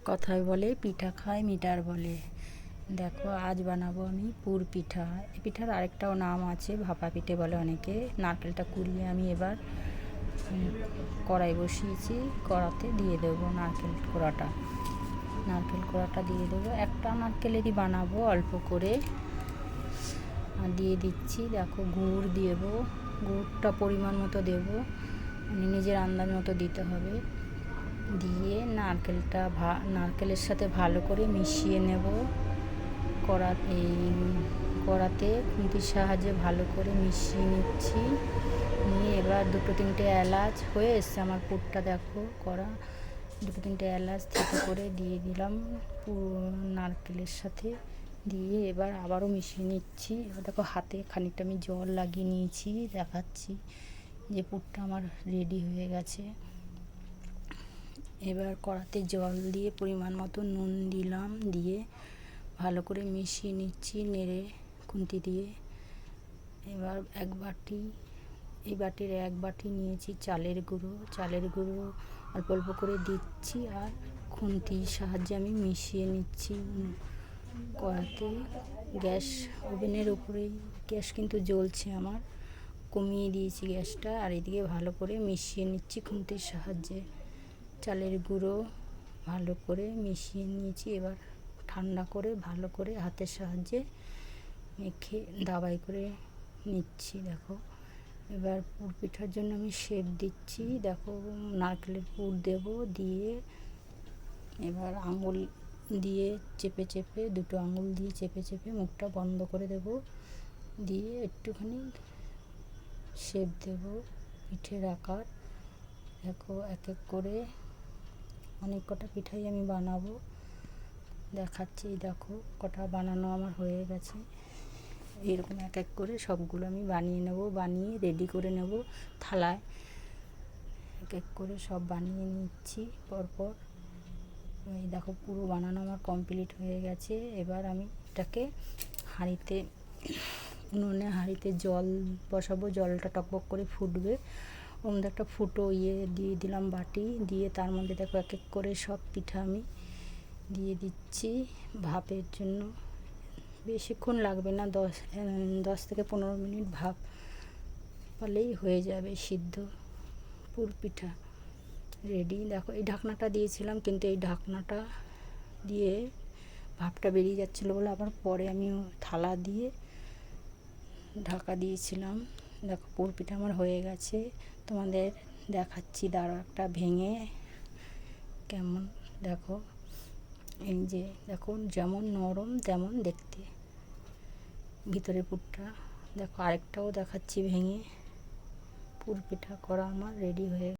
কথায় বলে পিঠা খায় মিটার বলে। দেখো আজ বানাবো আমি পুর পিঠা। এই পিঠার আরেকটাও নাম আছে, ভাপা পিঠে বলে অনেকে। নারকেলটা কুড়িয়ে আমি এবার কড়াই বসিয়েছি, কড়াতে দিয়ে দেবো নারকেল কোড়াটা দিয়ে দেবো। একটা নারকেলেরই বানাবো, অল্প করে দিয়ে দিচ্ছি। দেখো গুড় দেবো, গুড়টা পরিমাণ মতো দেবো, নিজের আন্দাজ মতো দিতে হবে। দিয়ে নারকেলের সাথে ভালো করে মিশিয়ে নেব। কড়াতে খুন্তির সাহায্যে ভালো করে মিশিয়ে নিচ্ছি। নিয়ে এবার দুটো তিনটে এলাচ হয়ে এসছে আমার পুরটা, দেখো করা দুটো তিনটে এলাচ থেতো করে দিয়ে দিলাম নারকেলের সাথে। দিয়ে এবার আবারও মিশিয়ে নিচ্ছি। এবার দেখো হাতে খানিকটা আমি জল লাগিয়ে নিয়েছি, দেখাচ্ছি যে পুরটা আমার রেডি হয়ে গেছে। এবার কড়াতে জল দিয়ে পরিমাণ মতো নুন দিলাম, দিয়ে ভালো করে মিশিয়ে নিচ্ছি নেড়ে খুন্তি দিয়ে। এবার এই বাটির এক বাটি নিয়েছি চালের গুঁড়ো অল্প অল্প করে দিচ্ছি, আর খুন্তির সাহায্যে আমি মিশিয়ে নিচ্ছি কড়াতে। ওভেনের উপরেই গ্যাস কিন্তু জ্বলছে আমার, কমিয়ে দিয়েছি গ্যাসটা। আর এদিকে ভালো করে মিশিয়ে নিচ্ছি খুন্তির সাহায্যে। চালের গুঁড়ো ভালো করে মিশিয়ে নিয়েছি। এবার ঠান্ডা করে ভালো করে হাতের সাহায্যে মেখে দাবাই করে নিচ্ছি। দেখো এবার পুর পিঠার জন্য আমি শেপ দিচ্ছি। দেখো নারকেলের পুর দেব, দিয়ে এবার আঙুল দিয়ে দুটো আঙুল দিয়ে চেপে মুখটা বন্ধ করে দেব, দিয়ে একটুখানি শেপ দেব পিঠের আকার। দেখো এক এক করে অনেক কটা পিঠাই আমি বানাবো, দেখাচ্ছি। দেখো কটা বানানো আমার হয়ে গেছে। এরকম এক এক করে সবগুলো আমি বানিয়ে রেডি করে নেব থালায়। এক এক করে সব বানিয়ে নিচ্ছি পরপর। এই দেখো পুরো বানানো আমার কমপ্লিট হয়ে গেছে। এবার আমি এটাকে হাঁড়িতে জল বসাবো, জলটা টকবক করে ফুটবে। ওর মধ্যে একটা ফুটো দিয়ে দিলাম বাটি, দিয়ে তার মধ্যে দেখো এক এক করে সব পিঠা আমি দিয়ে দিচ্ছি ভাপের জন্য। বেশিক্ষণ লাগবে না, 10 থেকে 15 মিনিট ভাপ পালেই হয়ে যাবে সিদ্ধ। পুর পিঠা রেডি। দেখো এই ঢাকনাটা দিয়েছিলাম, কিন্তু এই ঢাকনাটা দিয়ে ভাপটা বেরিয়ে যাচ্ছিলো বলে আবার পরে আমি থালা দিয়ে ঢাকা দিয়েছিলাম। দেখো পুর পিঠা আমার হয়ে গেছে, তোমাদের দেখাচ্ছি। দাঁড়াও একটা ভেঙে কেমন, দেখো এই যে দেখো যেমন নরম তেমন দেখতে ভিতরের পুরটা। দেখো আরেকটাও দেখাচ্ছি ভেঙে। পুর পিঠা করা আমার রেডি হয়ে